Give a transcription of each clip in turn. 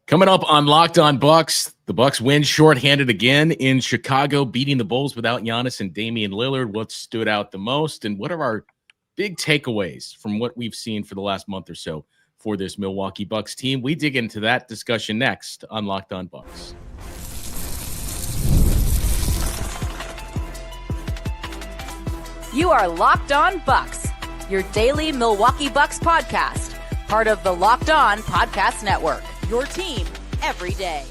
Coming up on Locked On Bucks, the Bucks win shorthanded again in Chicago, beating the Bulls without Giannis and Damian Lillard. What stood out the most, and what are our big takeaways from what we've seen for the last month or so for this Milwaukee Bucks team? We dig into that discussion next on Locked On Bucks. You are Locked On Bucks, your daily Milwaukee Bucks podcast, part of the Locked On Podcast Network. Your team every day.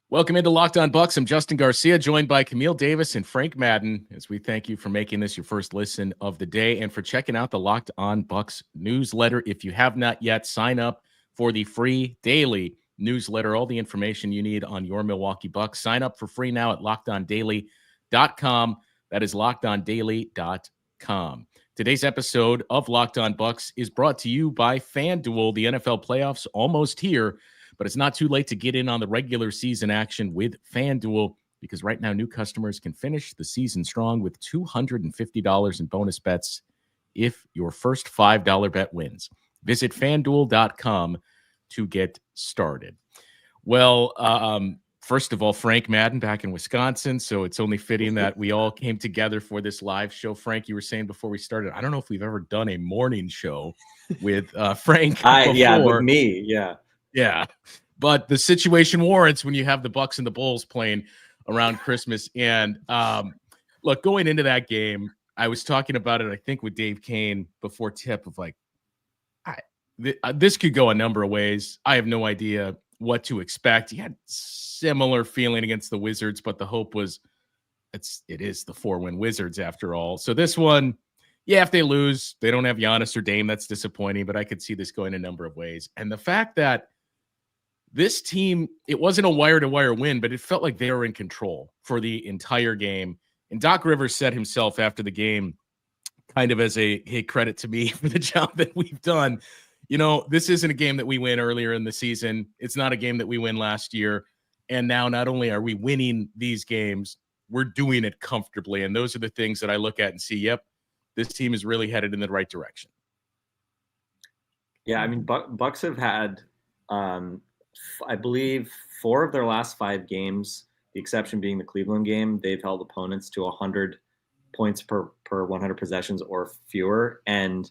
Welcome into Locked On Bucks. I'm Justin Garcia, joined by Camille Davis and Frank Madden, as we thank you for making this your first listen of the day and for checking out the Locked On Bucks newsletter. If you have not yet, sign up for the free daily newsletter. All the information you need on your Milwaukee Bucks. Sign up for free now at LockedOnDaily.com. That is LockedOnDaily.com. Today's episode of Locked On Bucks is brought to you by FanDuel. The NFL playoffs almost here, but it's not too late to get in on the regular season action with FanDuel, because right now new customers can finish the season strong with $250 in bonus bets if your first $5 bet wins. Visit FanDuel.com to get started. Well, first of all, Frank Madden back in Wisconsin, so it's only fitting that we all came together for this live show. Frank, you were saying before we started, I don't know if we've ever done a morning show with Frank before. Yeah, with me, yeah. Yeah, but the situation warrants when you have the Bucks and the Bulls playing around Christmas. And look, going into that game, I was talking about it, I think, with Dave Kane before tip of like, this could go a number of ways. I have no idea what to expect. He had similar feeling against the Wizards, but the hope was it is the 4-win Wizards after all. So this one, yeah, if they lose, they don't have Giannis or Dame, that's disappointing, but I could see this going a number of ways. And the fact that this team, it wasn't a wire-to-wire win, but it felt like they were in control for the entire game. And Doc Rivers said himself after the game, kind of as a, hey, credit to me for the job that we've done. You know, this isn't a game that we win earlier in the season. It's not a game that we win last year. And now not only are we winning these games, we're doing it comfortably. And those are the things that I look at and see, yep, this team is really headed in the right direction. Yeah, I mean, Bucks have had, I believe, 4 of their last 5 games, the exception being the Cleveland game, they've held opponents to 100 points per 100 possessions or fewer. And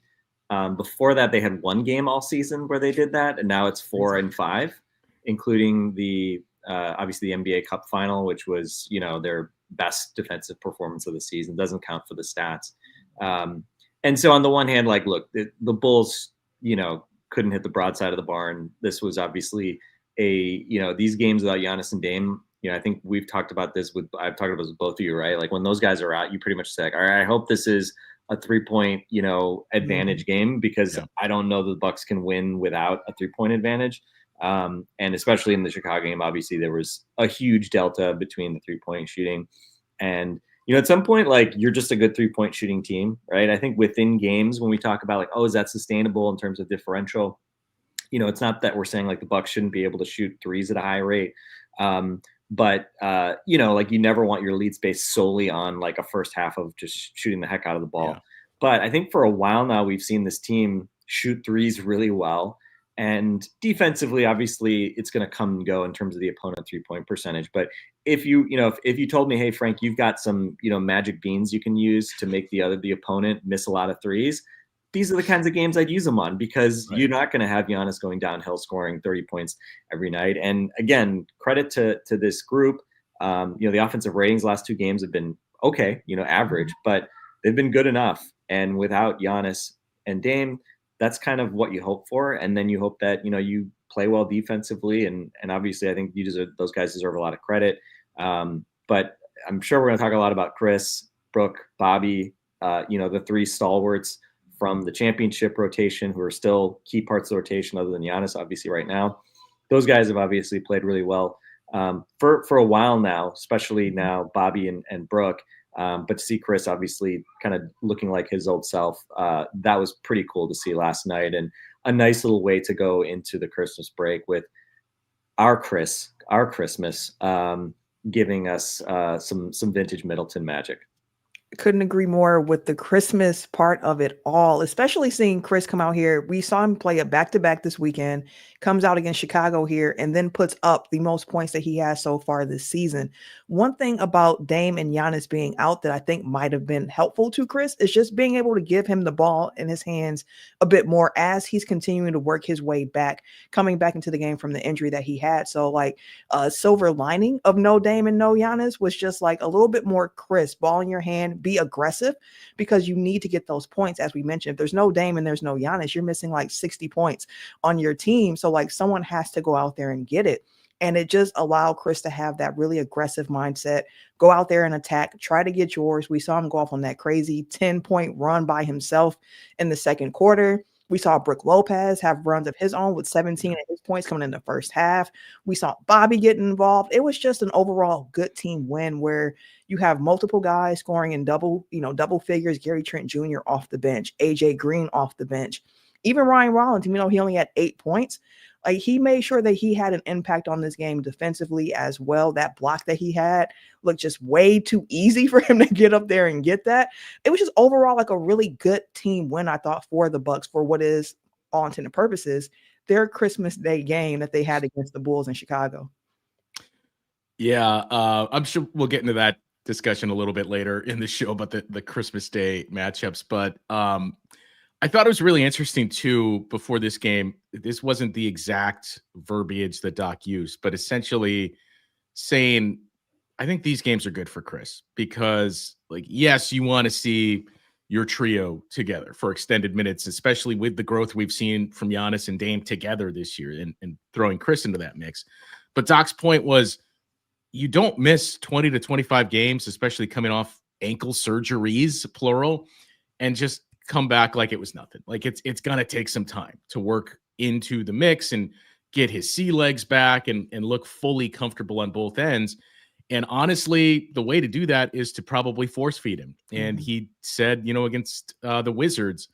before that, they had 1 game all season where they did that, and now it's 4 and 5, including the obviously the NBA Cup final, which was, you know, their best defensive performance of the season. Doesn't count for the stats. And so on the one hand, like, look, the Bulls, you know, couldn't hit the broadside of the barn. This was obviously these games without Giannis and Dame. You know, I think I've talked about this with both of you, right? Like when those guys are out, you pretty much say, like, all right, I hope this is a 3-point, advantage game, because I don't know the Bucks can win without a 3-point advantage. And especially in the Chicago game, obviously there was a huge delta between the 3-point shooting. And, you know, at some point, like, you're just a good 3-point shooting team, right? I think within games, when we talk about like, oh, is that sustainable in terms of differential? You know, it's not that we're saying like the Bucks shouldn't be able to shoot threes at a high rate. But like, you never want your lead space solely on like a first half of just shooting the heck out of the ball. Yeah. But I think for a while now, we've seen this team shoot threes really well. And defensively, obviously, it's going to come and go in terms of the opponent 3-point percentage. But if you told me, hey, Frank, you've got some, magic beans you can use to make the opponent miss a lot of threes, these are the kinds of games I'd use them on, because You're not going to have Giannis going downhill scoring 30 points every night. And again, credit to this group. The offensive ratings last 2 games have been okay, average, but they've been good enough. And without Giannis and Dame, that's kind of what you hope for. And then you hope that, you play well defensively. And obviously I think those guys deserve a lot of credit. But I'm sure we're going to talk a lot about Khris, Brooke, Bobby, the 3 stalwarts from the championship rotation who are still key parts of the rotation other than Giannis, obviously right now. Those guys have obviously played really well for a while now, especially now Bobby and Brooke. But to see Khris obviously kind of looking like his old self, that was pretty cool to see last night, and a nice little way to go into the Christmas break with our Christmas, giving us some vintage Middleton magic. Couldn't agree more with the Christmas part of it all, especially seeing Khris come out here. We saw him play a back-to-back this weekend, comes out against Chicago here, and then puts up the most points that he has so far this season. One thing about Dame and Giannis being out that I think might have been helpful to Khris is just being able to give him the ball in his hands a bit more as he's continuing to work his way back, coming back into the game from the injury that he had. So like a silver lining of no Dame and no Giannis was just like a little bit more Khris, ball in your hand, be aggressive, because you need to get those points. As we mentioned, if there's no Dame and there's no Giannis, you're missing like 60 points on your team. So like someone has to go out there and get it. And it just allowed Khris to have that really aggressive mindset, go out there and attack, try to get yours. We saw him go off on that crazy 10-point run by himself in the second quarter. We saw Brook Lopez have runs of his own with 17 of his points coming in the first half. We saw Bobby get involved. It was just an overall good team win where you have multiple guys scoring in double figures. Gary Trent Jr. off the bench, AJ Green off the bench, even Ryan Rollins, even though he only had 8 points. Like he made sure that he had an impact on this game defensively as well. That block that he had looked just way too easy for him to get up there and get that. It was just overall like a really good team win, I thought, for the Bucks for what is, all intents and purposes, their Christmas Day game that they had against the Bulls in Chicago. Yeah, I'm sure we'll get into that discussion a little bit later in the show about the Christmas Day matchups. But I thought it was really interesting too, before this game, this wasn't the exact verbiage that Doc used, but essentially saying, I think these games are good for Khris because, like, yes, you want to see your trio together for extended minutes, especially with the growth we've seen from Giannis and Dame together this year and throwing Khris into that mix. But Doc's point was you don't miss 20 to 25 games, especially coming off ankle surgeries, plural, and just come back like it was nothing. Like it's gonna take some time to work into the mix and get his sea legs back and look fully comfortable on both ends. And honestly, the way to do that is to probably force feed him. And he said, against the Wizards,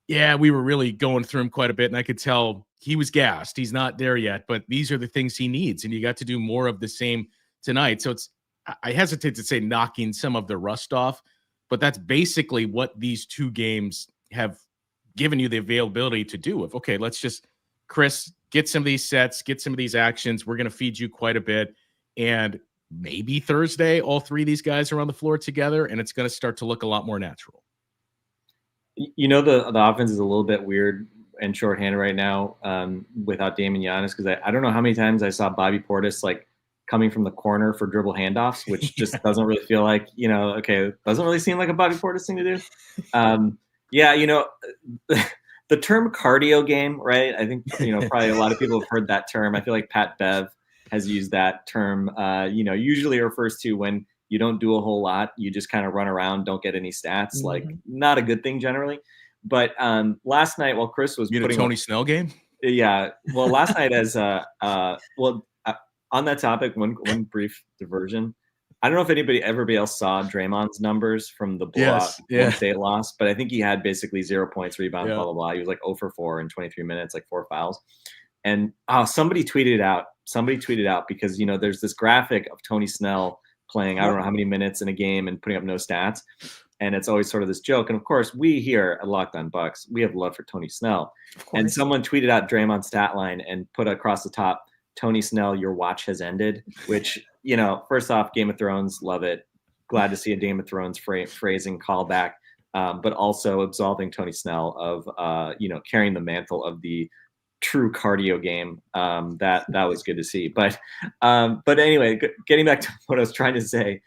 yeah, we were really going through him quite a bit, and I could tell he was gassed. He's not there yet, but these are the things he needs, and you got to do more of the same tonight. So I hesitate to say knocking some of the rust off, but that's basically what these two games have given you the availability to do. Of, okay, let's just, Khris, get some of these sets, get some of these actions. We're going to feed you quite a bit. And maybe Thursday, all three of these guys are on the floor together, and it's going to start to look a lot more natural. The offense is a little bit weird and shorthanded right now without Dame and Giannis, because I don't know how many times I saw Bobby Portis like coming from the corner for dribble handoffs, which just doesn't really feel like, doesn't really seem like a Bobby Portis thing to do. The term cardio game, right? I think, probably a lot of people have heard that term. I feel like Pat Bev has used that term, usually refers to when you don't do a whole lot, you just kind of run around, don't get any stats, like not a good thing generally. But last night while Khris was putting Tony Snell game. Yeah. Well, last night on that topic, one brief diversion. I don't know if everybody else saw Draymond's numbers from the blowout State loss, but I think he had basically 0 points, rebounds, blah, blah, blah. He was like 0 for 4 in 23 minutes, like 4 fouls. And somebody tweeted out because, there's this graphic of Tony Snell playing, I don't know how many minutes in a game and putting up no stats. And it's always sort of this joke. And of course, we here at Locked On Bucks, we have love for Tony Snell. And someone tweeted out Draymond's stat line and put across the top, Tony Snell, your watch has ended, which, first off, Game of Thrones, love it. Glad to see a Game of Thrones phrasing callback, but also absolving Tony Snell of, carrying the mantle of the true cardio game. That was good to see. But anyway, getting back to what I was trying to say,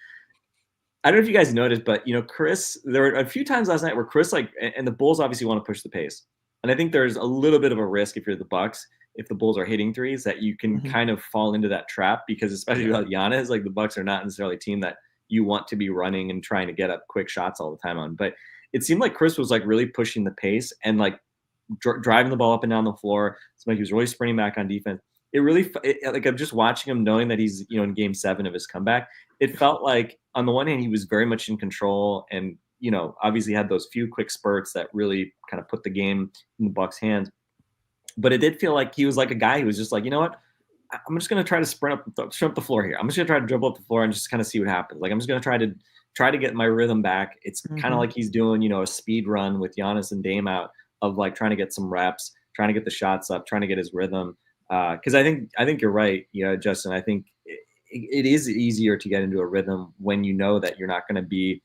I don't know if you guys noticed, but, Khris, there were a few times last night where Khris, and the Bulls obviously want to push the pace. And I think there's a little bit of a risk if you're the Bucks, if the Bulls are hitting threes, that you can kind of fall into that trap, because especially without Giannis, like the Bucks are not necessarily a team that you want to be running and trying to get up quick shots all the time on. But it seemed like Khris was like really pushing the pace and like driving the ball up and down the floor. It's like he was really sprinting back on defense. Like I'm just watching him, knowing that he's, in game 7 of his comeback. It felt like on the one hand, he was very much in control and, obviously had those few quick spurts that really kind of put the game in the Bucks' hands. But it did feel like he was like a guy who was just like, you know what? I'm just going to try to sprint up the floor here. I'm just going to try to dribble up the floor and just kind of see what happens. Like, I'm just going to try try to get my rhythm back. It's kind Mhm. of like he's doing, you know, a speed run with Giannis and Dame out of like trying to get some reps, trying to get the shots up, trying to get his rhythm. Because I think you're right, you know, Justin. I think it is easier to get into a rhythm when you know that you're not going to be,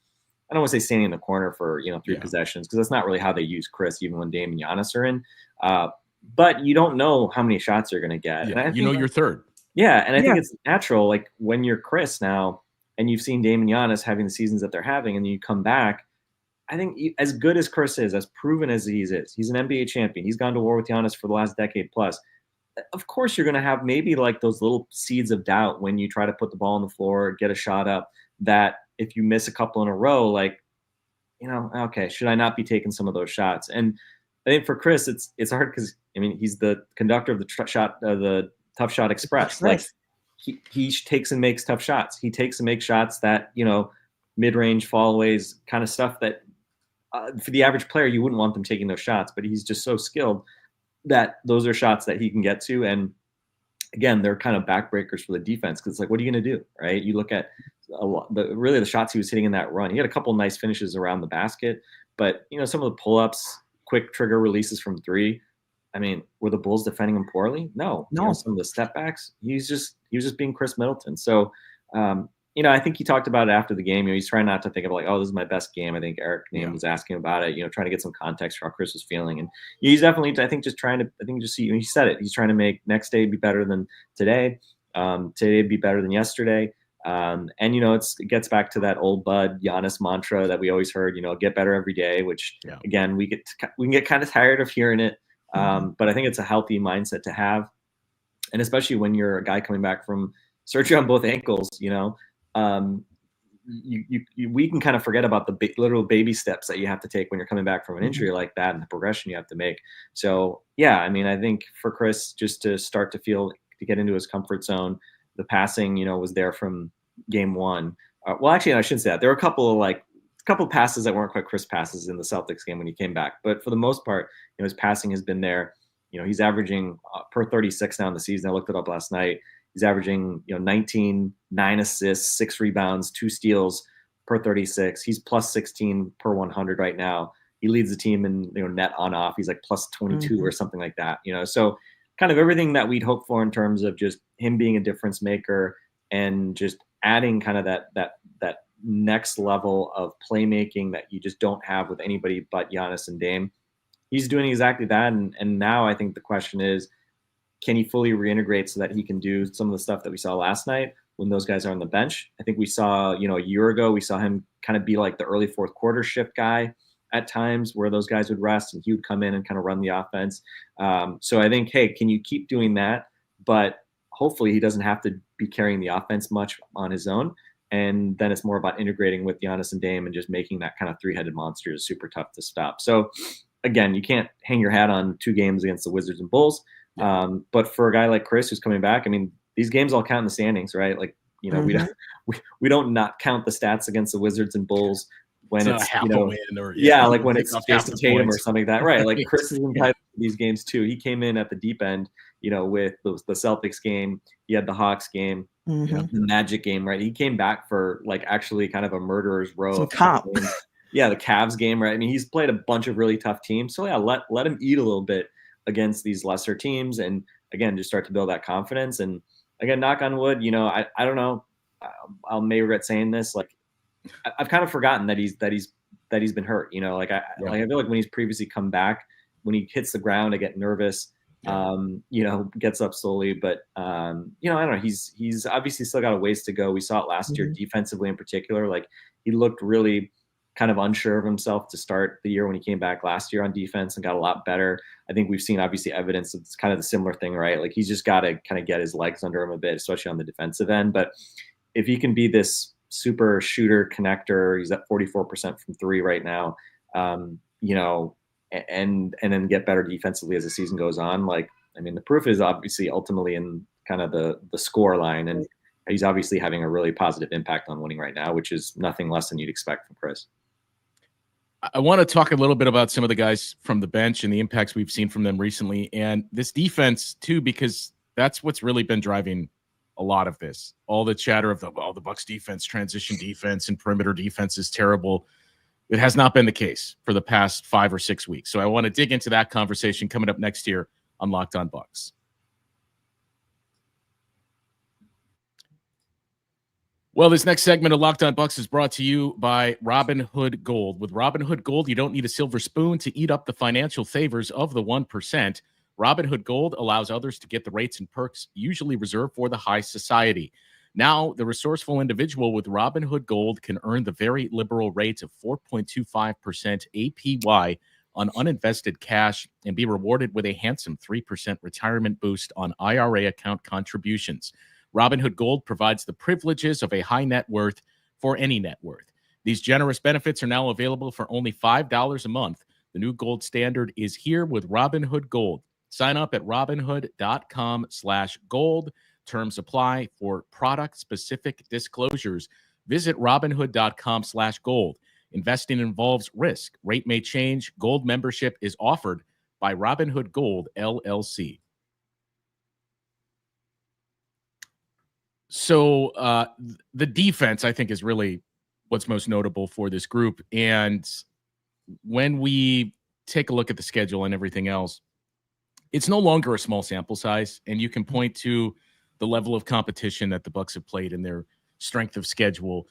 I don't want to say standing in the corner for, you know, 3 possessions, because that's not really how they use Khris, even when Dame and Giannis are in. But you don't know how many shots you're going to get. Yeah, And I you know think, your third. yeah, and I think Yeah. it's natural, like when you're Khris now and you've seen Dame and Giannis having the seasons that they're having, and then you come back, I think as good as Khris is, as proven as he is, he's an NBA champion. He's gone to war with Giannis for the last decade plus. Of course, you're going to have maybe like those little seeds of doubt when you try to put the ball on the floor, get a shot up, that if you miss a couple in a row, like, you know, okay, should I not be taking some of those shots? And I think for Khris, it's hard because, I mean, he's the conductor of the Tough Shot Express. Like he takes and makes tough shots. He takes and makes shots that, you know, mid-range fallaways, kind of stuff that for the average player, you wouldn't want them taking those shots, but he's just so skilled that those are shots that he can get to. And again, they're kind of backbreakers for the defense, because it's like, what are you going to do, right? You look at really the shots he was hitting in that run. He had a couple nice finishes around the basket, but, you know, some of the pull-ups, quick trigger releases from three, I mean, were the Bulls defending him poorly? No. You know, some of the step backs, he was just being Khris Middleton. So, you know, I think he talked about it after the game. You know, he's trying not to think of like, oh, this is my best game. I think Eric Name was asking about it, you know, trying to get some context for how Khris was feeling. And he's definitely, I think, just trying to, he said it. He's trying to make next day be better than today. Today be better than yesterday. And, you know, it gets back to that old Bud Giannis mantra that we always heard, you know, get better every day, which again, we can get kind of tired of hearing it. But I think it's a healthy mindset to have. And especially when you're a guy coming back from surgery on both ankles, you know, we can kind of forget about the literal baby steps that you have to take when you're coming back from an injury like that, and the progression you have to make. So, yeah, I mean, I think for Khris, just to start to get into his comfort zone, the passing, you know, was there from game one. Well, actually, I shouldn't say that. There were a couple of passes that weren't quite Khris passes in the Celtics game when he came back. But for the most part, you know, his passing has been there. You know, he's averaging per 36 now in the season. I looked it up last night. He's averaging, you know, 19, 9 assists, 6 rebounds, 2 steals per 36. He's plus 16 per 100 right now. He leads the team in, you know, net on off. He's like plus 22 or something like that, you know. So kind of everything that we'd hope for in terms of just him being a difference maker and just adding kind of that next level of playmaking that you just don't have with anybody but Giannis and Dame. He's doing exactly that. And now I think the question is, can he fully reintegrate so that he can do some of the stuff that we saw last night when those guys are on the bench? I think we saw, you know, a year ago, we saw him kind of be like the early fourth quarter shift guy at times where those guys would rest and he would come in and kind of run the offense. So I think, hey, can you keep doing that? But hopefully he doesn't have to be carrying the offense much on his own. And then it's more about integrating with Giannis and Dame and just making that kind of three-headed monster is super tough to stop. So again, you can't hang your hat on 2 games against the Wizards and Bulls. But for a guy like Khris who's coming back, I mean, these games all count in the standings, right? Like, you know, we don't not count the stats against the Wizards and Bulls when it's half, you know, a win or like when it's Jason Tatum or something like that, right? Like Khris is entitled to these games too. He came in at the deep end, you know, with the Celtics game. He had the Hawks game, you know, the Magic game, right? He came back for like actually kind of a murderer's row of games. Yeah, the Cavs game, right? I mean, he's played a bunch of really tough teams. So yeah, let him eat a little bit against these lesser teams, and again, just start to build that confidence. And again, knock on wood, you know, I don't know, I may regret saying this, like I've kind of forgotten that he's been hurt, you know, like I feel like when he's previously come back, when he hits the ground, I get nervous, you know, gets up slowly, but you know, I don't know, he's obviously still got a ways to go. We saw it last year defensively in particular, like he looked really kind of unsure of himself to start the year when he came back last year on defense and got a lot better. I think we've seen obviously evidence of it's kind of the similar thing, right? Like he's just got to kind of get his legs under him a bit, especially on the defensive end. But if he can be this super shooter connector, he's at 44% from 3 right now, you know, and then get better defensively as the season goes on. Like, I mean, the proof is obviously ultimately in kind of the score line, and he's obviously having a really positive impact on winning right now, which is nothing less than you'd expect from Khris. I want to talk a little bit about some of the guys from the bench and the impacts we've seen from them recently, and this defense too, because that's what's really been driving a lot of this. All the chatter of the Bucks defense, transition defense, and perimeter defense is terrible. It has not been the case for the past 5 or 6 weeks. So I want to dig into that conversation coming up next year on Locked On Bucks. Well, this next segment of Locked On Bucks is brought to you by Robinhood Gold. With Robinhood Gold, you don't need a silver spoon to eat up the financial favors of the 1%. Robinhood Gold allows others to get the rates and perks usually reserved for the high society. Now, the resourceful individual with Robinhood Gold can earn the very liberal rate of 4.25% APY on uninvested cash and be rewarded with a handsome 3% retirement boost on IRA account contributions. Robinhood Gold provides the privileges of a high net worth for any net worth. These generous benefits are now available for only $5 a month. The new gold standard is here with Robinhood Gold. Sign up at robinhood.com/gold. Terms apply. For product-specific disclosures, visit robinhood.com/gold. Investing involves risk. Rate may change. Gold membership is offered by Robinhood Gold, LLC. So the defense, I think, is really what's most notable for this group. And when we take a look at the schedule and everything else, it's no longer a small sample size. And you can point to the level of competition that the Bucks have played in their strength of schedule,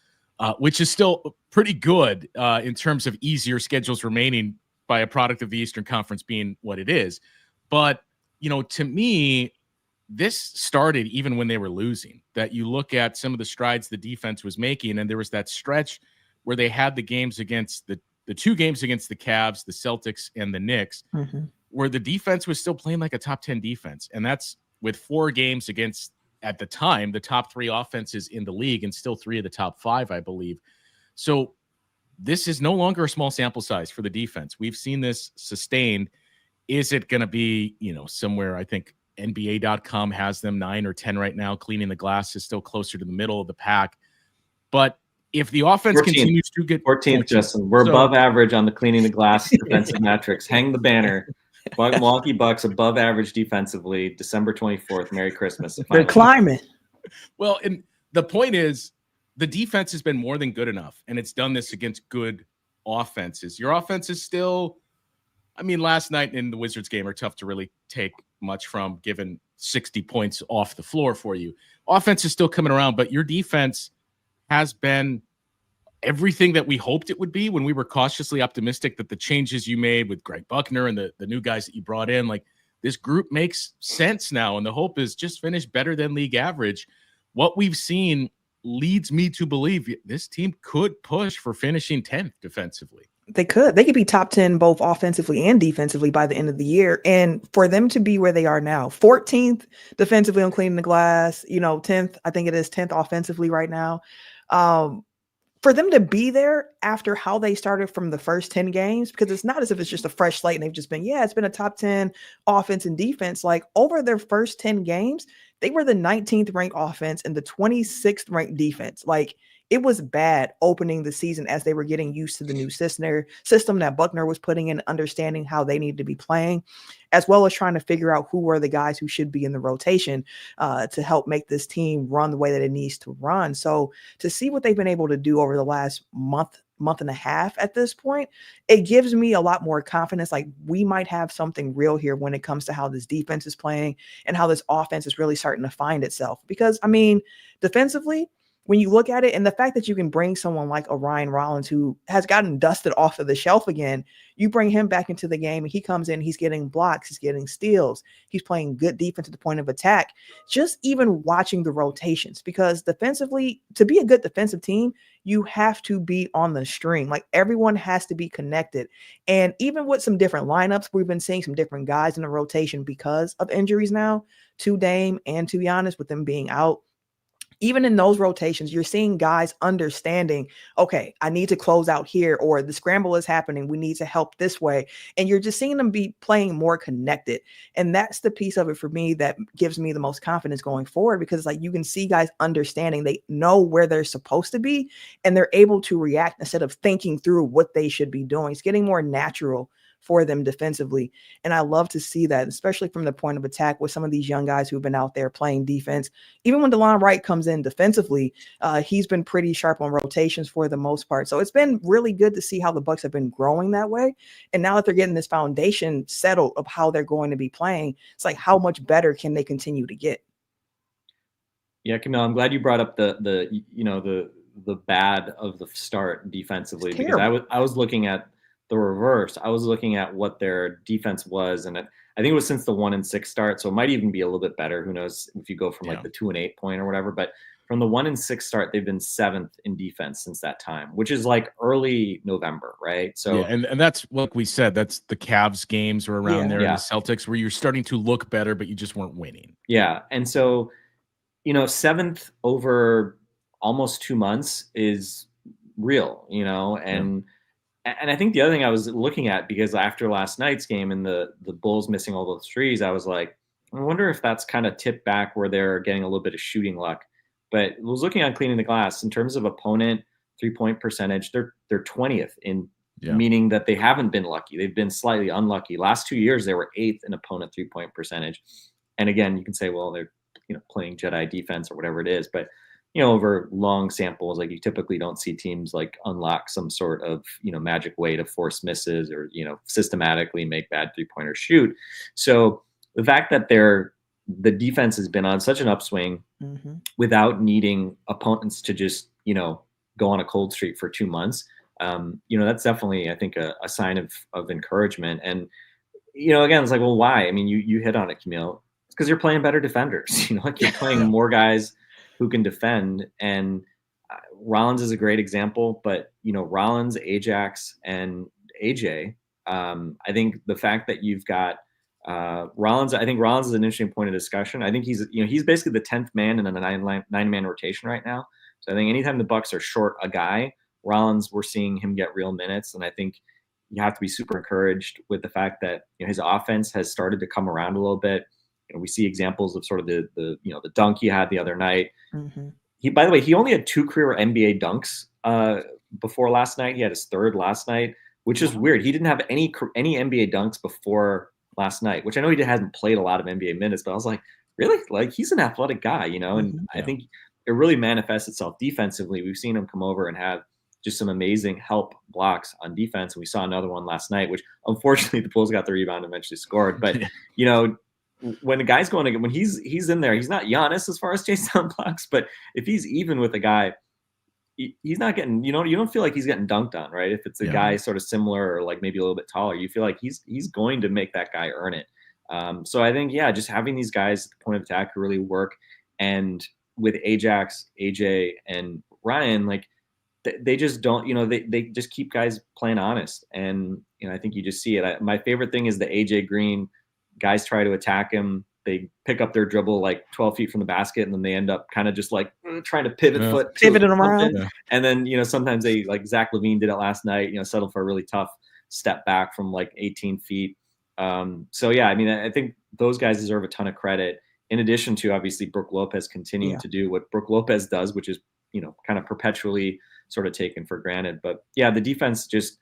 which is still pretty good in terms of easier schedules remaining by a product of the Eastern Conference being what it is. But, to me, this started even when they were losing, that you look at some of the strides the defense was making, and there was that stretch where they had the games against the 2 games against the Cavs, the Celtics, and the Knicks, where the defense was still playing like a top 10 defense. And that's with 4 games against, at the time, the top 3 offenses in the league, and still 3 of the top 5, I believe. So this is no longer a small sample size for the defense. We've seen this sustained. Is it going to be, somewhere, I think, NBA.com has them 9 or 10 right now. Cleaning the glass is still closer to the middle of the pack. But if the offense 14th, continues to get 14th, Justin, we're above average on the cleaning the glass defensive metrics. Hang the banner. Milwaukee Bucks above average defensively. December 24th. Merry Christmas. They're climbing. Well, and the point is, the defense has been more than good enough, and it's done this against good offenses. Your offense is still, last night in the Wizards game are tough to really take much from, given 60 points off the floor for you. Offense is still coming around, but your defense has been everything that we hoped it would be when we were cautiously optimistic that the changes you made with Greg Buckner and the new guys that you brought in, like, this group makes sense now. And the hope is just finish better than league average. What we've seen leads me to believe this team could push for finishing 10th defensively. They could be top 10 both offensively and defensively by the end of the year. And for them to be where they are now, 14th defensively on cleaning the glass, 10th, I think it is 10th offensively right now. For them to be there after how they started from the first 10 games, because it's not as if it's just a fresh slate and they've just been, it's been a top 10 offense and defense. Like, over their first 10 games, they were the 19th ranked offense and the 26th ranked defense. Like, it was bad opening the season as they were getting used to the new system that Buckner was putting in, understanding how they need to be playing, as well as trying to figure out who are the guys who should be in the rotation to help make this team run the way that it needs to run. So to see what they've been able to do over the last month and a half at this point, it gives me a lot more confidence. Like, we might have something real here when it comes to how this defense is playing and how this offense is really starting to find itself. Because, defensively, when you look at it, and the fact that you can bring someone like a Ryan Rollins, who has gotten dusted off of the shelf again, you bring him back into the game and he comes in, he's getting blocks, he's getting steals, he's playing good defense at the point of attack. Just even watching the rotations, because defensively, to be a good defensive team, you have to be on the string. Like, everyone has to be connected. And even with some different lineups, we've been seeing some different guys in the rotation because of injuries now to Dame and to Giannis, with them being out. Even in those rotations, you're seeing guys understanding, okay, I need to close out here, or the scramble is happening, we need to help this way. And you're just seeing them be playing more connected. And that's the piece of it for me that gives me the most confidence going forward, because, like, you can see guys understanding, they know where they're supposed to be, and they're able to react instead of thinking through what they should be doing. It's getting more natural for them defensively. And I love to see that, especially from the point of attack with some of these young guys who've been out there playing defense. Even when DeLon Wright comes in defensively, he's been pretty sharp on rotations for the most part. So it's been really good to see how the Bucks have been growing that way. And now that they're getting this foundation settled of how they're going to be playing, it's like, how much better can they continue to get? Yeah, Camille, I'm glad you brought up the bad of the start defensively, because I was looking at the reverse. I was looking at what their defense was, and I think it was since the 1-6 start, so it might even be a little bit better. Who knows if you go from like the 2-8 point or whatever, but from the 1-6 start, they've been 7th in defense since that time, which is like early November, right? So yeah, and that's like we said, that's the Cavs games or around there, and the Celtics, where you're starting to look better, but you just weren't winning. Yeah, and so 7th over almost 2 months is real, and I think the other thing I was looking at, because after last night's game and the Bulls missing all those threes, I was like, I wonder if that's kind of tipped back where they're getting a little bit of shooting luck. But I was looking on cleaning the glass in terms of opponent 3-point percentage, they're 20th in, meaning that they haven't been lucky. They've been slightly unlucky. Last 2 years, they were 8th in opponent 3-point percentage. And again, you can say, well, they're playing Jedi defense or whatever it is, but over long samples, like, you typically don't see teams like unlock some sort of magic way to force misses or systematically make bad 3-pointers shoot. So the fact that the defense has been on such an upswing without needing opponents to just go on a cold streak for 2 months, that's definitely, I think, a sign of encouragement. And again, it's like, well, why? I mean, you hit on it, Camille. It's because you're playing better defenders. Like, you're playing more guys who can defend. And Rollins is a great example, but Rollins, Ajax, and AJ. I think the fact that you've got Rollins, I think Rollins is an interesting point of discussion. I think he's basically the 10th man in a nine-man rotation right now. So I think anytime the Bucks are short a guy, Rollins, we're seeing him get real minutes. And I think you have to be super encouraged with the fact that his offense has started to come around a little bit. We see examples of sort of the dunk he had the other night. He, by the way, he only had 2 career NBA dunks before last night. He had his 3rd last night, which is weird. He didn't have any NBA dunks before last night, which I know he hasn't played a lot of NBA minutes, but I was like, really? Like, he's an athletic guy, and I think it really manifests itself defensively. We've seen him come over and have just some amazing help blocks on defense. And we saw another one last night, which unfortunately the Bulls got the rebound and eventually scored. But, when a guy's when he's in there, he's not Giannis as far as chase down blocks, but if he's even with a guy, he's not getting, you don't feel like he's getting dunked on, right? If it's a guy sort of similar or like maybe a little bit taller, you feel like he's going to make that guy earn it. So I think, just having these guys at the point of attack really work. And with Ajax, AJ, and Ryan, like, they just don't, they just keep guys playing honest. And, I think you just see it. My favorite thing is the AJ Green. Guys try to attack him. They pick up their dribble like 12 feet from the basket, and then they end up kind of just like trying to pivot it around. Yeah. And then, sometimes they, like Zach LaVine did it last night, settle for a really tough step back from like 18 feet. So yeah, I mean, I think those guys deserve a ton of credit, in addition to obviously Brook Lopez continuing to do what Brook Lopez does, which is, kind of perpetually sort of taken for granted. But yeah, the defense just,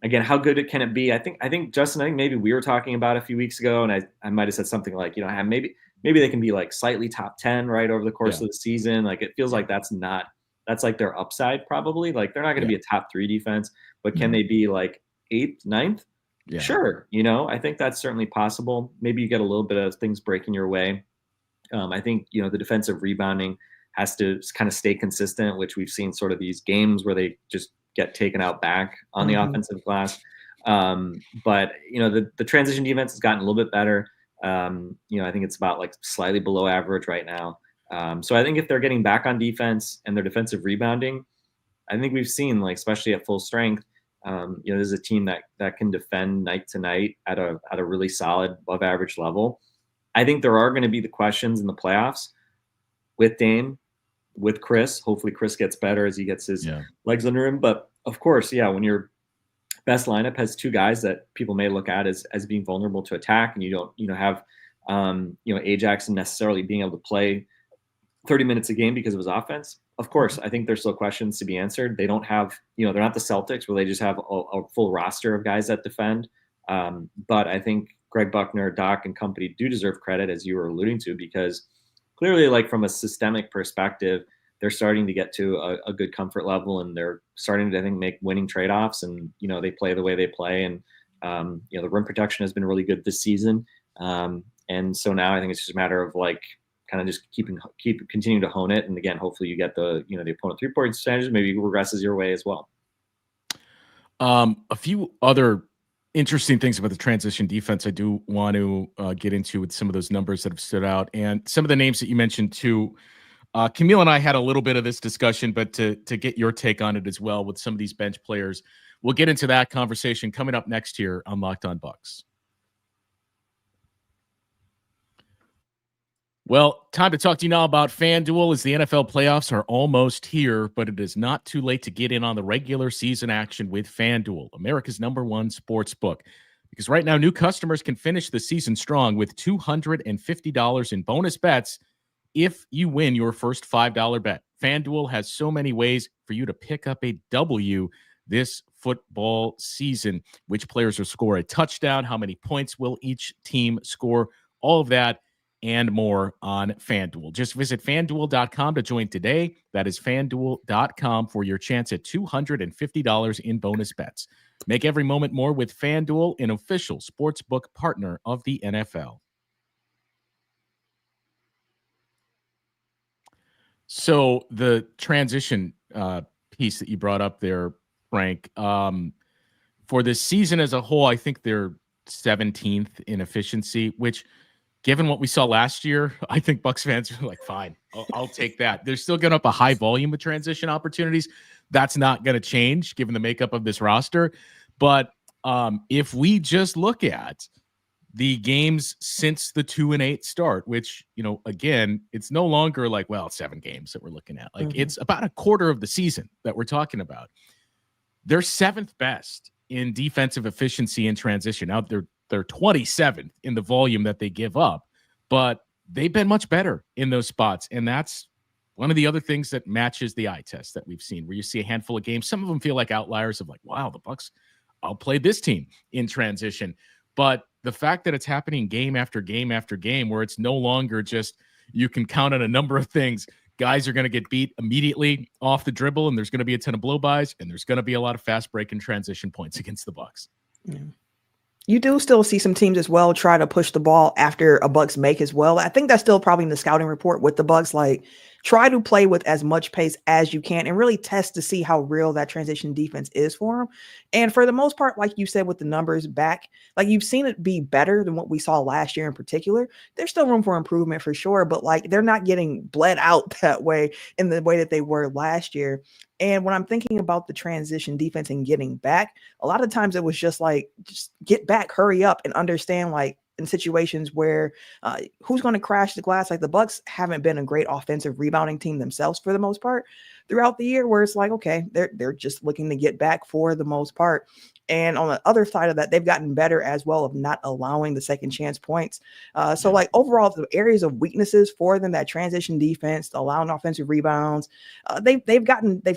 again, how good can it be? I think Justin, I think maybe we were talking about a few weeks ago, and I might have said something like, maybe they can be like slightly top 10 right over the course of the season. Like, it feels like that's like their upside probably. Like, they're not going to be a top 3 defense, but can they be like 8th, 9th? Yeah. Sure. I think that's certainly possible. Maybe you get a little bit of things breaking your way. I think, the defensive rebounding has to kind of stay consistent, which we've seen sort of these games where they just get taken out back on the offensive glass. But, the transition defense has gotten a little bit better. I think it's about like slightly below average right now. So I think if they're getting back on defense and their defensive rebounding, I think we've seen, like, especially at full strength, there's a team that can defend night to night at a really solid above average level. I think there are going to be the questions in the playoffs with Dame, with Khris. Hopefully Khris gets better as he gets his legs under him. But of course, when your best lineup has 2 guys that people may look at as being vulnerable to attack, and you don't, have, Ajax necessarily being able to play 30 minutes a game because of his offense. Of course, I think there's still questions to be answered. They don't have, they're not the Celtics where they just have a full roster of guys that defend. But I think Greg Buckner, Doc, and company do deserve credit, as you were alluding to, because clearly, like from a systemic perspective, they're starting to get to a good comfort level, and they're starting to, I think, make winning trade-offs, and, they play the way they play. And, the rim protection has been really good this season. And so now I think it's just a matter of like kind of just continuing to hone it. And again, hopefully you get the opponent 3-point percentage, maybe regresses your way as well. A few other interesting things about the transition defense I do want to get into with some of those numbers that have stood out, and some of the names that you mentioned too. Camille and I had a little bit of this discussion, but to get your take on it as well with some of these bench players, we'll get into that conversation coming up next here on Locked On Bucks. Well, time to talk to you now about FanDuel, as the NFL playoffs are almost here, but it is not too late to get in on the regular season action with FanDuel, America's #1 sports book. Because right now, new customers can finish the season strong with $250 in bonus bets if you win your first $5 bet. FanDuel has so many ways for you to pick up a W this football season. Which players will score a touchdown? How many points will each team score? All of that and more on FanDuel. Just visit FanDuel.com to join today. That is FanDuel.com for your chance at $250 in bonus bets. Make every moment more with FanDuel, an official sportsbook partner of the NFL. So the transition piece that you brought up there, Frank, for this season as a whole, I think they're 17th in efficiency, which, given what we saw last year, I think Bucks fans are like, fine, I'll take that. They're still getting up a high volume of transition opportunities. That's not going to change given the makeup of this roster. But if we just look at the games since the 2-8 start, which, again, it's no longer like, 7 games that we're looking at. Like, it's about a quarter of the season that we're talking about. They're 7th best in defensive efficiency in transition. Now they're 27th in the volume that they give up, but they've been much better in those spots. And that's one of the other things that matches the eye test that we've seen, where you see a handful of games. Some of them feel like outliers of like, wow, the Bucks outplayed this team in transition. But the fact that it's happening game after game after game, where it's no longer just, you can count on a number of things. Guys are going to get beat immediately off the dribble, and there's going to be a ton of blow-bys, and there's going to be a lot of fast break and transition points against the Bucks. Yeah. You do still see some teams as well try to push the ball after a Bucks make as well. I think that's still probably in the scouting report with the Bucks. Like, try to play with as much pace as you can and really test to see how real that transition defense is for them. And for the most part, like you said, with the numbers back, like you've seen it be better than what we saw last year in particular. There's still room for improvement for sure, but like they're not getting bled out that way in the way that they were last year. And when I'm thinking about the transition defense and getting back, a lot of times it was just like, just get back, hurry up, and understand, like, in situations where who's going to crash the glass. Like, the Bucks haven't been a great offensive rebounding team themselves for the most part throughout the year, where it's like, okay, they're just looking to get back for the most part. And on the other side of that, they've gotten better as well of not allowing the second chance points. So like overall, the areas of weaknesses for them, that transition defense, allowing offensive rebounds, they've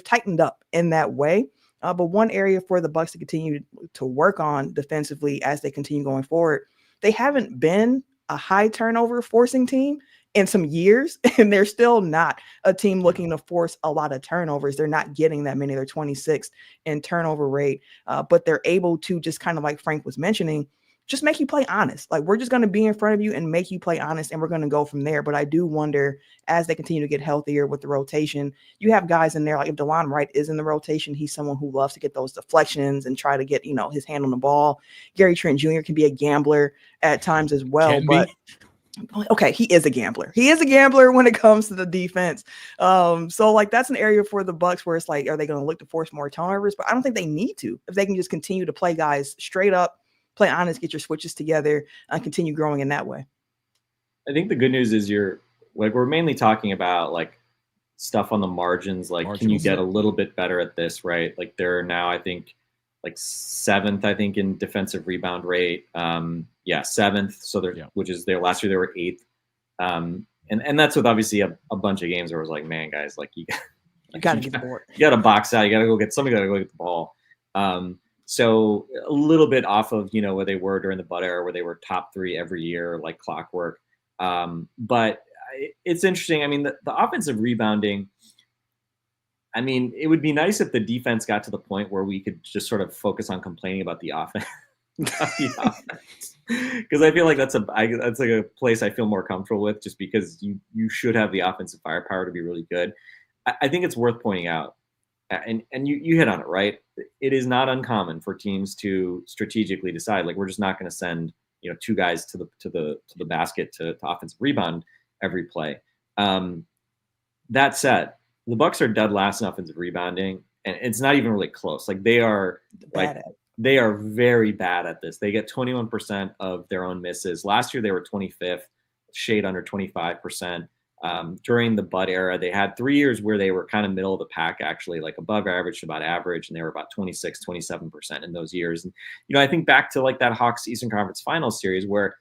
tightened up in that way. But one area for the Bucks to continue to work on defensively as they continue going forward, they haven't been a high turnover forcing team in some years, and they're still not a team looking to force a lot of turnovers. They're not getting that many. They're 26th in turnover rate, but they're able to just kind of, like Frank was mentioning, just make you play honest. Like, we're just going to be in front of you and make you play honest, and we're going to go from there. But I do wonder, as they continue to get healthier with the rotation, you have guys in there, like if DeLon Wright is in the rotation, he's someone who loves to get those deflections and try to get, his hand on the ball. Gary Trent Jr. can be a gambler at times as well, but okay, he is a gambler. He is a gambler when it comes to the defense. So like that's an area for the Bucks where it's like, are they going to look to force more turnovers? But I don't think they need to. If they can just continue to play guys straight up, play honest, get your switches together, and continue growing in that way. I think the good news is we're mainly talking about like stuff on the margins. Like, can you get a little bit better at this, right? Like they're now, I think, like 7th, I think, in defensive rebound rate. 7th. So which is their last year they were 8th. And that's with obviously a bunch of games where it was like, man, guys, like you got to get the board. You got to box out. You got to go get somebody. Got to go get the ball. So a little bit off of, where they were during the Bud era, where they were top 3 every year, like clockwork. But it's interesting. I mean, the offensive rebounding, I mean, it would be nice if the defense got to the point where we could just sort of focus on complaining about the offense. Because I feel like that's like a place I feel more comfortable with, just because you should have the offensive firepower to be really good. I think it's worth pointing out, and you hit on it, right? It is not uncommon for teams to strategically decide, like, we're just not going to send 2 guys to the basket to offensive rebound every play. That said, the Bucks are dead last in offensive rebounding, and it's not even really close. Like, they are they are very bad at this. They get 21% of their own misses. Last year they were 25th, shade under 25%. During the Bud era, they had 3 years where they were kind of middle of the pack, actually, like above average to about average, and they were about 26, 27% in those years. And I think back to like that Hawks Eastern Conference Finals series, where,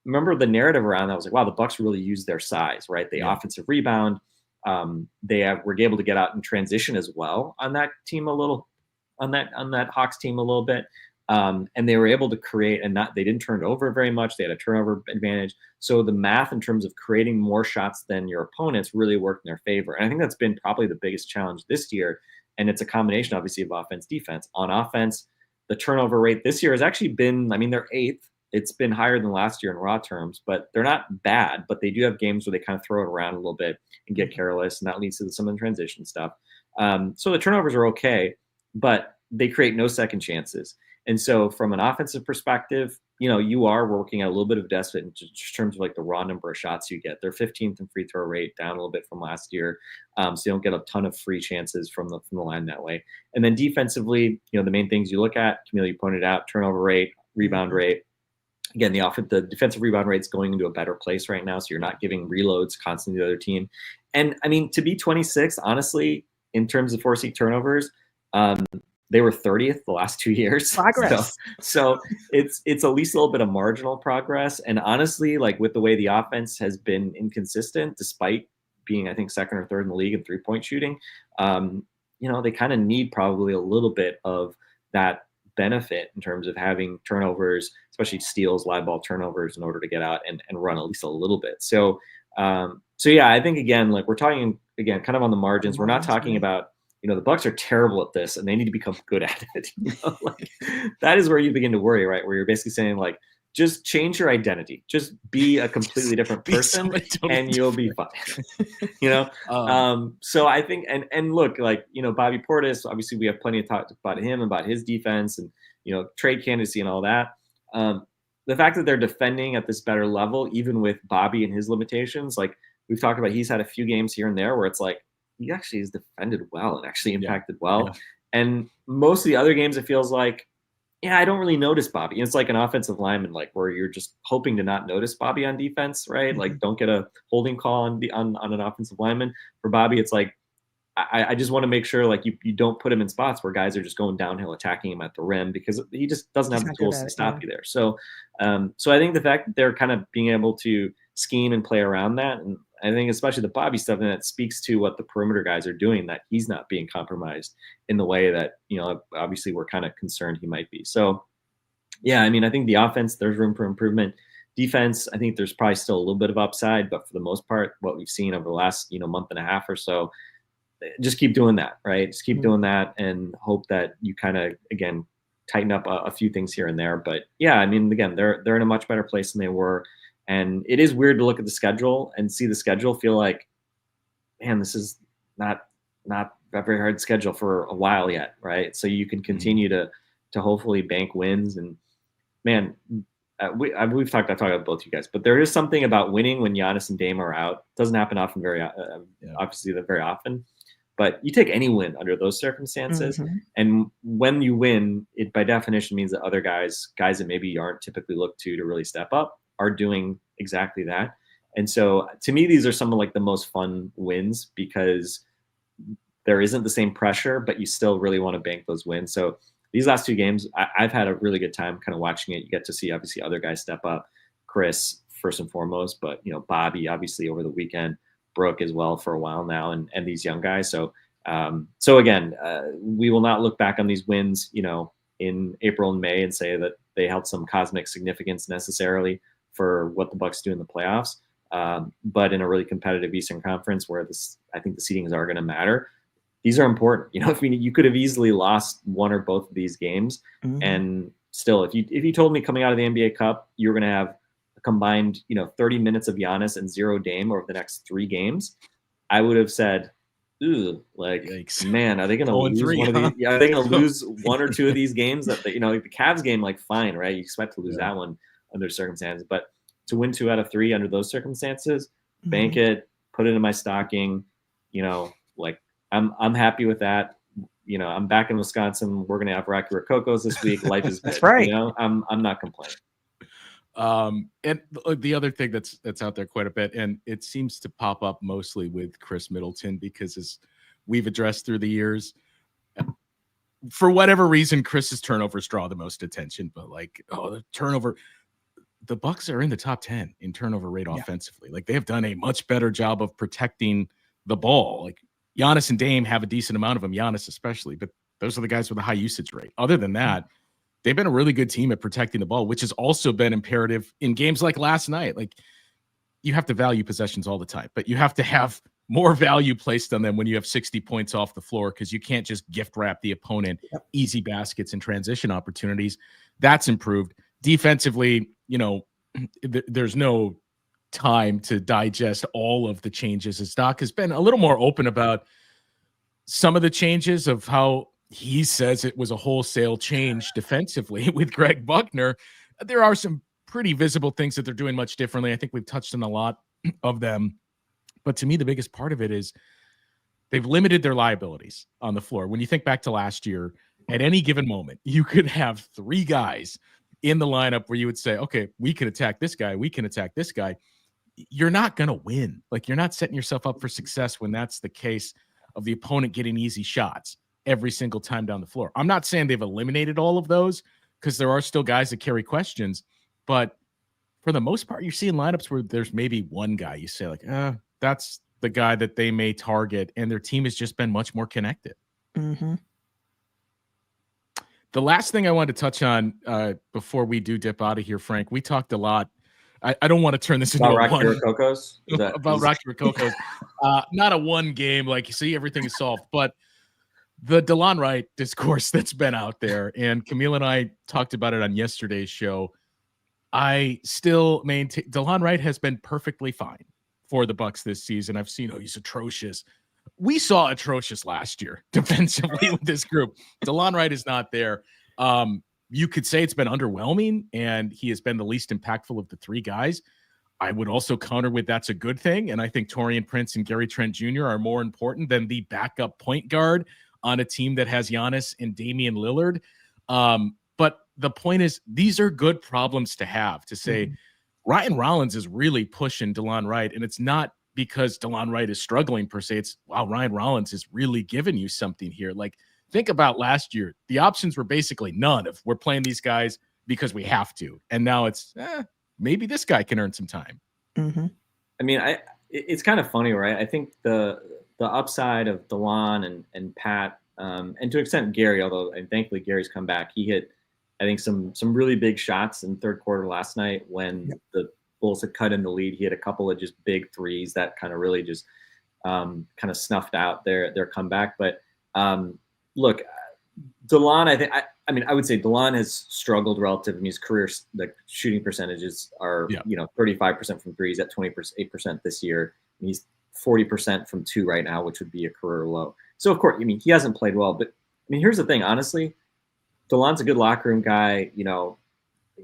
remember, the narrative around that was like, wow, the Bucks really used their size, right? They offensive rebound. They were able to get out and transition as well on that team a little, on that Hawks team a little bit. And they were able to create, and they didn't turn it over very much. They had a turnover advantage. So the math in terms of creating more shots than your opponents really worked in their favor. And I think that's been probably the biggest challenge this year. And it's a combination, obviously, of offense, defense. On offense, the turnover rate this year has actually been, I mean, they're 8th. It's been higher than last year in raw terms, but they're not bad. But they do have games where they kind of throw it around a little bit and get careless, and that leads to some of the transition stuff. So the turnovers are okay, but they create no second chances. And so from an offensive perspective, you are working at a little bit of a deficit in terms of like the raw number of shots you get. They're 15th in free throw rate, down a little bit from last year. So you don't get a ton of free chances from the line that way. And then defensively, the main things you look at, Camille, you pointed out, turnover rate, rebound rate. Again, the defensive rebound rate's going into a better place right now, so you're not giving reloads constantly to the other team. And I mean, to be 26th, honestly, in terms of forcing turnovers, they were 30th the last 2 years. Progress. So it's at least a little bit of marginal progress. And honestly, like, with the way the offense has been inconsistent, despite being, I think, 2nd or 3rd in the league in 3-point shooting, they kind of need probably a little bit of that benefit in terms of having turnovers, especially steals, live ball turnovers, in order to get out and run at least a little bit. So yeah, I think, again, like, we're talking, again, kind of on the margins. We're not talking about, the Bucks are terrible at this and they need to become good at it. Like, that is where you begin to worry, right? Where you're basically saying, like, just change your identity, just be a completely different person and you'll be fine. So I think, and look, like, Bobby Portis, obviously we have plenty of talk about him, about his defense and, trade candidacy and all that. The fact that they're defending at this better level, even with Bobby and his limitations, like we've talked about, he's had a few games here and there where it's like, he actually has defended well and actually impacted well. Yeah. And most of the other games, it feels like, I don't really notice Bobby. It's like an offensive lineman, like, where you're just hoping to not notice Bobby on defense, right? Mm-hmm. Like, don't get a holding call on an offensive lineman. For Bobby, it's like, I just want to make sure, like, you don't put him in spots where guys are just going downhill, attacking him at the rim, because he just doesn't have the tools to stop you there. So I think the fact that they're kind of being able to scheme and play around that, and I think especially the Bobby stuff, and that speaks to what the perimeter guys are doing, that he's not being compromised in the way that, obviously we're kind of concerned he might be. So, yeah, I mean, I think the offense, there's room for improvement. Defense, I think there's probably still a little bit of upside, but for the most part, what we've seen over the last, month and a half or so, just keep doing that, right? Just keep doing that and hope that you kind of, again, tighten up a few things here and there. But yeah, I mean, again, they're in a much better place than they were. And it is weird to look at the schedule and see the schedule, feel like, man, this is not a very hard schedule for a while yet, right? So you can continue to hopefully bank wins. And man, I've talked about both you guys, but there is something about winning when Giannis and Dame are out. It doesn't happen often, obviously very often, but you take any win under those circumstances. Mm-hmm. And when you win, it by definition means that other guys that maybe aren't typically looked to really step up, are doing exactly that. And so to me, these are some of like the most fun wins, because there isn't the same pressure, but you still really want to bank those wins. So these last 2 games, I've had a really good time kind of watching it. You get to see obviously other guys step up, Khris first and foremost, but Bobby obviously over the weekend, Brooke as well for a while now, and these young guys. So again, we will not look back on these wins, in April and May and say that they held some cosmic significance necessarily for what the Bucks do in the playoffs. But in a really competitive Eastern Conference where I think the seedings are going to matter, these are important. You could have easily lost one or both of these games. And still, if you told me coming out of the NBA Cup, you were going to have a combined, 30 minutes of Giannis and 0 Dame over the next 3 games, I would have said, ooh, like, yikes. Man, are they going to lose 3, one of these? Yeah, are they going to lose 1 or 2 of these games that the Cavs game, like, fine, right? You expect to lose that one under circumstances, but to win 2 out of 3 under those circumstances, bank it, put it in my stocking, like, I'm happy with that. I'm back in Wisconsin. We're gonna have Rocky Rococos this week. Life is good. That's right. I'm not complaining. And the other thing that's out there quite a bit, and it seems to pop up mostly with Khris Middleton, because as we've addressed through the years, for whatever reason, Chris's turnovers draw the most attention. But the turnover, the Bucks are in the top 10 in turnover rate offensively. Like, they have done a much better job of protecting the ball. Like, Giannis and Dame have a decent amount of them, Giannis especially, but those are the guys with a high usage rate. Other than that, they've been a really good team at protecting the ball, which has also been imperative in games like last night. Like, you have to value possessions all the time, but you have to have more value placed on them when you have 60 points off the floor, because you can't just gift wrap the opponent easy baskets and transition opportunities. That's improved. Defensively, there's no time to digest all of the changes, as Doc has been a little more open about some of the changes of how he says it was a wholesale change defensively with Greg Buckner. There are some pretty visible things that they're doing much differently. I think we've touched on a lot of them, but to me, the biggest part of it is they've limited their liabilities on the floor. When you think back to last year, at any given moment, you could have 3 guys in the lineup where you would say, okay, we can attack this guy, we can attack this guy. You're not going to win. Like, you're not setting yourself up for success when that's the case of the opponent getting easy shots every single time down the floor. I'm not saying they've eliminated all of those, because there are still guys that carry questions, but for the most part, you're seeing lineups where there's maybe one guy you say, like, that's the guy that they may target, and their team has just been much more connected. The last thing I wanted to touch on before we do dip out of here, Frank, we talked a lot. I don't want to turn this into about Rocky Rococos. About Rocky Rococos. Not a one game, like, you see, everything is solved, but the DeLon Wright discourse that's been out there, and Camille and I talked about it on yesterday's show. I still maintain DeLon Wright has been perfectly fine for the Bucks this season. I've seen, he's atrocious. We saw atrocious last year defensively with this group. DeLon Wright is not there. You could say it's been underwhelming, and he has been the least impactful of the 3 guys. I would also counter with that's a good thing, and I think Taurean Prince and Gary Trent Jr. are more important than the backup point guard on a team that has Giannis and Damian Lillard. But the point is, these are good problems to have, to say Ryan Rollins is really pushing DeLon Wright, and it's not because DeLon Wright is struggling per se. It's, wow, Ryan Rollins is really giving you something here. Like, think about last year. The options were basically none of, we're playing these guys because we have to. And now it's, maybe this guy can earn some time. I mean, it's kind of funny, right? I think the upside of DeLon and Pat, and to an extent Gary, although and thankfully Gary's come back, he hit, I think, some really big shots in the third quarter last night when the Bulls had cut in the lead. He had a couple of just big threes that kind of really just kind of snuffed out their comeback. But look, DeLon, I would say DeLon has struggled relative in his career. The shooting percentages are 35% from threes at 28% this year. And he's 40% from 2 right now, which would be a career low. So of course, I mean, he hasn't played well, but I mean, here's the thing, honestly, DeLon's a good locker room guy.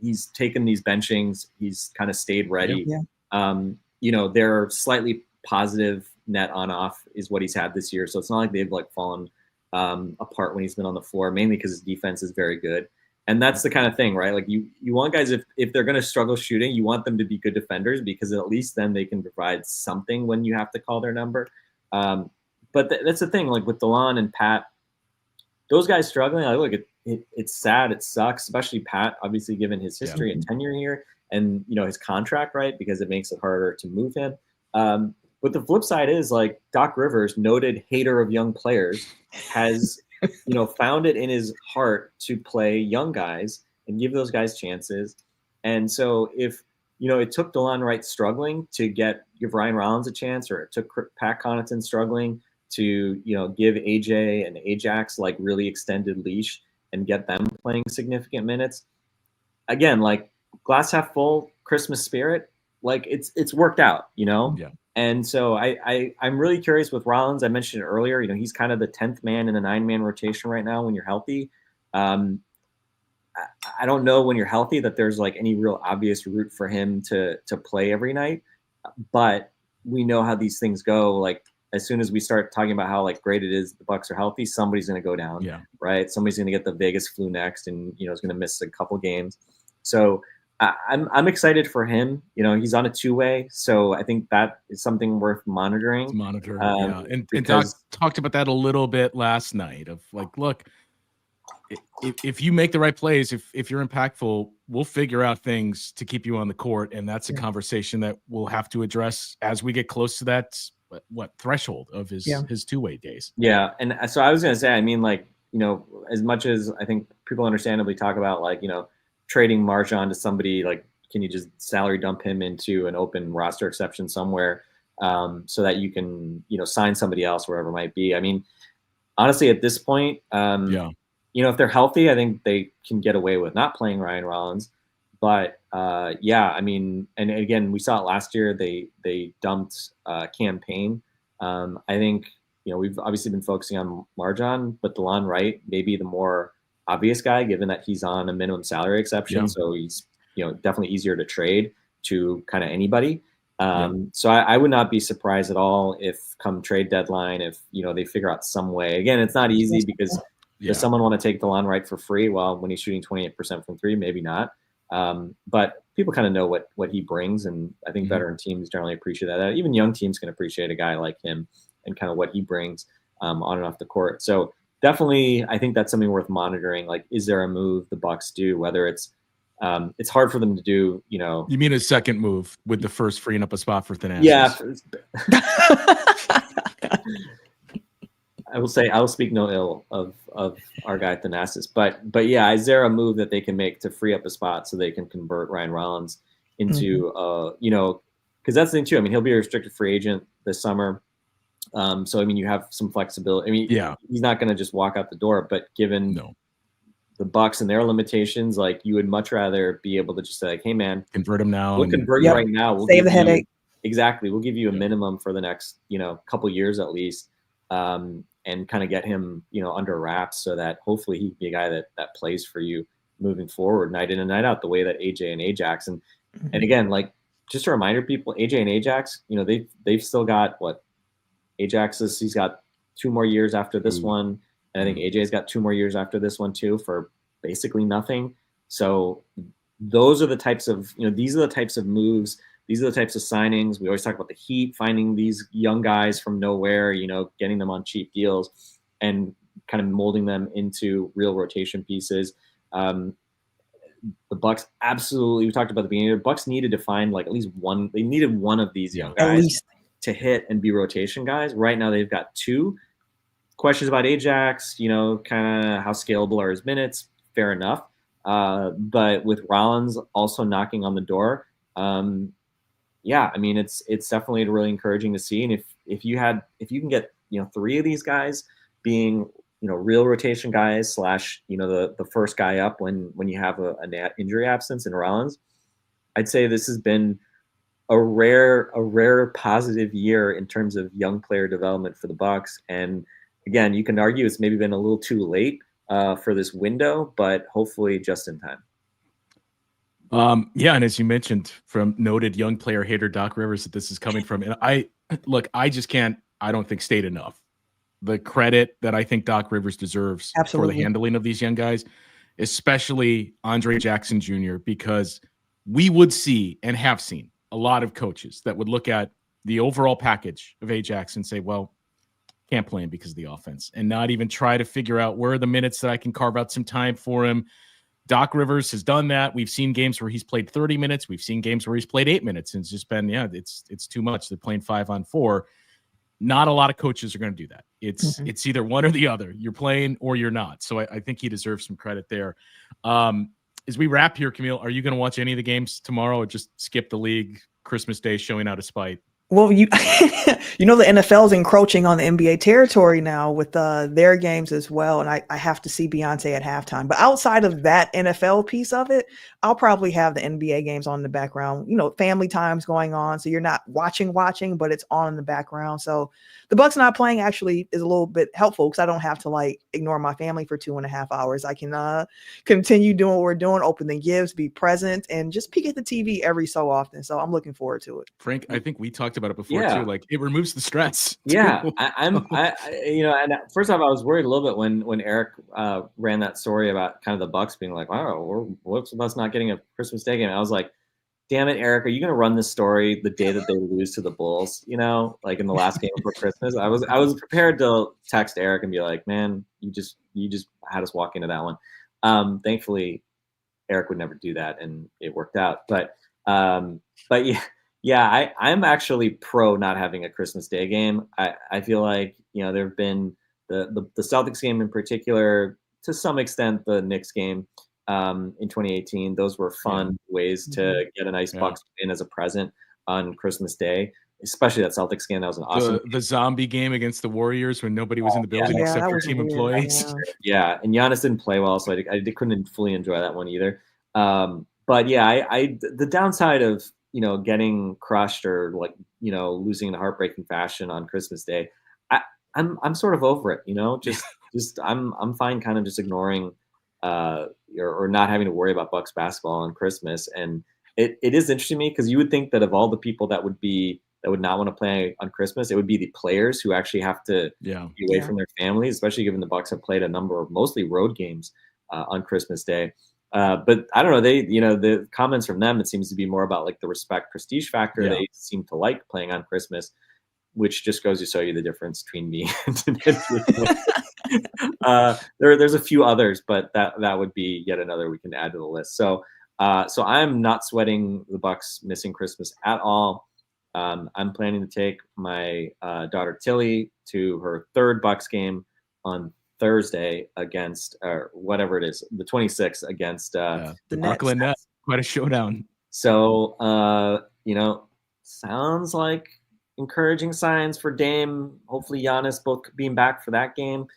He's taken these benchings. He's kind of stayed ready. They're slightly positive net on off is what he's had this year. So it's not like they've fallen apart when he's been on the floor, mainly because his defense is very good. And that's the kind of thing, right? Like you want guys, if they're going to struggle shooting, you want them to be good defenders, because at least then they can provide something when you have to call their number. But that's the thing, like with DeLon and Pat, those guys struggling, look, it's sad. It sucks, especially Pat, obviously, given his history and tenure here and, his contract, right? Because it makes it harder to move him. But the flip side is, like, Doc Rivers, noted hater of young players, has found it in his heart to play young guys and give those guys chances. And so if, it took DeLon Wright struggling to give Ryan Rollins a chance, or it took Pat Connaughton struggling to, give AJ and Ajax like really extended leash and get them playing significant minutes. Again, like glass half full, Christmas spirit, like it's worked out, Yeah. And so I'm really curious with Rollins. I mentioned it earlier, he's kind of the 10th man in the 9-man rotation right now when you're healthy. I don't know when you're healthy that there's like any real obvious route for him to play every night, but we know how these things go. Like as soon as we start talking about how like great it is the Bucks are healthy, somebody's going to go down, right? Somebody's going to get the Vegas flu next, and is going to miss a couple games. So I'm excited for him. He's on a 2-way, so I think that is something worth monitoring. And Doc talked about that a little bit last night. Of like, look, if you make the right plays, if you're impactful, we'll figure out things to keep you on the court, and that's a conversation that we'll have to address as we get close to that threshold of his 2-way days. Yeah, and so I was going to say, I mean, like as much as I think people understandably talk about like trading Marchand to somebody, like can you just salary dump him into an open roster exception somewhere so that you can sign somebody else wherever it might be. I mean, honestly, at this point, if they're healthy, I think they can get away with not playing Ryan Rollins. But I mean, and again, we saw it last year. They dumped Cam Payne. I think we've obviously been focusing on Marchand, but DeLon Wright may be the more obvious guy, given that he's on a minimum salary exception. So he's definitely easier to trade to kind of anybody. So I would not be surprised at all if come trade deadline, if they figure out some way. Again, it's not easy because does someone want to take DeLon Wright for free? Well, when he's shooting 28% from 3, maybe not. But people kind of know what he brings, and I think veteran teams generally appreciate that. Even young teams can appreciate a guy like him and kind of what he brings on and off the court. So definitely, I think that's something worth monitoring. Like, is there a move the Bucks do? Whether it's hard for them to do. You mean a second move with the first freeing up a spot for Thanasis? Yeah. I will speak no ill of our guy Thanasis, but yeah, is there a move that they can make to free up a spot so they can convert Ryan Rollins into because that's the thing too. I mean, he'll be a restricted free agent this summer, so I mean, you have some flexibility. I mean, he's not going to just walk out the door, but given the Bucks and their limitations, like you would much rather be able to just say, like, hey man, convert him now. We'll convert you right now. We'll save the headache. Exactly. We'll give you a minimum for the next couple years at least. And kind of get him, under wraps so that hopefully he can be a guy that plays for you moving forward night in and night out, the way that AJ and Ajax. And again, like just a reminder, people, AJ and Ajax, they've still got Ajax he's got 2 more years after this one. And I think AJ's got 2 more years after this one too, for basically nothing. So those are the types of, these are the types of moves. These are the types of signings. We always talk about the Heat finding these young guys from nowhere, getting them on cheap deals and kind of molding them into real rotation pieces. The Bucks absolutely, we talked about the beginning, the Bucks needed to find like at least one. They needed one of these young guys to hit and be rotation guys. Right now they've got 2. Questions about Ajax, kind of how scalable are his minutes? Fair enough. But with Rollins also knocking on the door, I mean, it's definitely really encouraging to see. And if you can get 3 of these guys being real rotation guys / the first guy up when you have a injury absence in Rollins, I'd say this has been a rare positive year in terms of young player development for the Bucks. And again, you can argue it's maybe been a little too late for this window, but hopefully just in time. And as you mentioned, from noted young player hater Doc Rivers, that this is coming from, and I don't think state enough the credit that I think Doc Rivers deserves for the handling of these young guys, especially Andre Jackson Jr., because we would see and have seen a lot of coaches that would look at the overall package of Ajax and say, well, can't play him because of the offense, and not even try to figure out where are the minutes that I can carve out some time for him. Doc Rivers has done that. We've seen games where he's played 30 minutes. We've seen games where he's played 8 minutes, and it's just been, it's too much. They're playing 5-on-4. Not a lot of coaches are going to do that. It's either one or the other. You're playing or you're not. So I think he deserves some credit there. As we wrap here, Camille, are you going to watch any of the games tomorrow or just skip the league Christmas Day showing out of spite? Well, the NFL is encroaching on the NBA territory now with their games as well, and I have to see Beyonce at halftime. But outside of that NFL piece of it, I'll probably have the NBA games on in the background. Family time's going on, so you're not watching, but it's on in the background. So the Bucks not playing actually is a little bit helpful because I don't have to ignore my family for 2.5 hours. I can continue doing what we're doing, open the gifts, be present, and just peek at the TV every so often. So I'm looking forward to it. Frank, I think we talked about it before too. Like it removes the stress. Yeah, and first off, I was worried a little bit when Eric ran that story about kind of the Bucks being like, wow, what's with us not getting a Christmas Day game? I was like, damn it, Eric, are you going to run this story the day that they lose to the Bulls? Like in the last game for Christmas? I was prepared to text Eric and be like, man, you just had us walk into that one. Thankfully, Eric would never do that, and it worked out. But yeah. Yeah, I'm actually pro not having a Christmas Day game. I feel like, there have been the Celtics game in particular, to some extent the Knicks game in 2018. Those were fun ways to get a nice Bucks win as a present on Christmas Day, especially that Celtics game. That was an awesome the zombie game against the Warriors when nobody was in the building except for team employees. Yeah, and Giannis didn't play well, so I couldn't fully enjoy that one either. But yeah, the downside of getting crushed or losing in a heartbreaking fashion on Christmas Day, I'm sort of over it. Just I'm fine kind of just ignoring or not having to worry about Bucks basketball on Christmas. And it is interesting to me because you would think that of all the people that would not want to play on Christmas, it would be the players who actually have to be away from their families, especially given the Bucks have played a number of mostly road games on Christmas Day. But I don't know, the comments from them, it seems to be more about the respect prestige factor. Yeah. They seem to like playing on Christmas, which just goes to show you the difference between me and there's a few others, but that would be yet another we can add to the list. So I'm not sweating the Bucks missing Christmas at all. I'm planning to take my daughter Tilly to her third Bucks game on Thursday against whatever it is, the 26th against the Brooklyn Nets. Quite a showdown. So sounds like encouraging signs for Dame. Hopefully Giannis both being back for that game.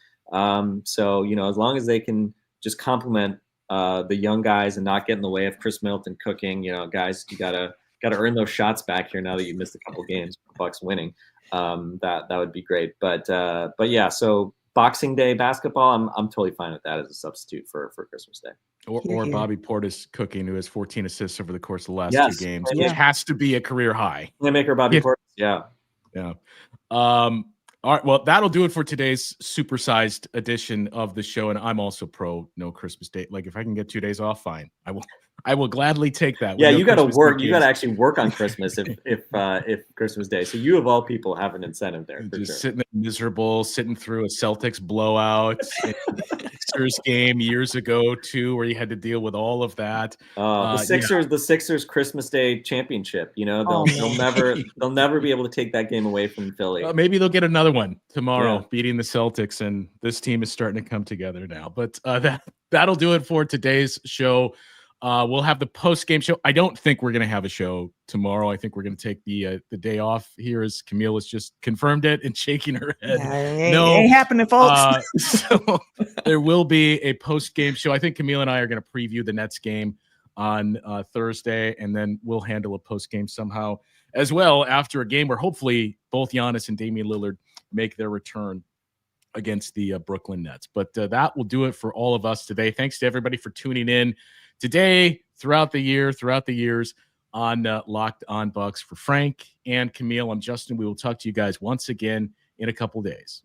So as long as they can just complement the young guys and not get in the way of Khris Middleton cooking, guys, you gotta earn those shots back here now that you missed a couple games, Bucks winning. That would be great. But yeah, so Boxing Day basketball, I'm totally fine with that as a substitute for Christmas Day. Or Bobby Portis cooking, who has 14 assists over the course of the last 2 games, which has to be a career high. Playmaker Bobby Portis, yeah. All right, well, that'll do it for today's supersized edition of the show, and I'm also pro no Christmas Day. If I can get 2 days off, fine. I will gladly take that. Yeah, you got to work. You got to actually work on Christmas if Christmas Day. So you of all people have an incentive there. Just sitting there miserable, sitting through a Celtics blowout, Sixers game years ago too, where you had to deal with all of that. The Sixers Christmas Day championship. They'll never be able to take that game away from Philly. Maybe they'll get another one tomorrow, beating the Celtics, and this team is starting to come together now. But that'll do it for today's show. We'll have the post-game show. I don't think we're going to have a show tomorrow. I think we're going to take the day off here, as Camille has just confirmed it and shaking her head. It ain't happening, folks. So there will be a post-game show. I think Camille and I are going to preview the Nets game on Thursday, and then we'll handle a post-game somehow as well after a game where hopefully both Giannis and Damian Lillard make their return against the Brooklyn Nets. But that will do it for all of us today. Thanks to everybody for tuning in today, throughout the years on Locked On Bucks. For Frank and Camille, I'm Justin. We will talk to you guys once again in a couple days.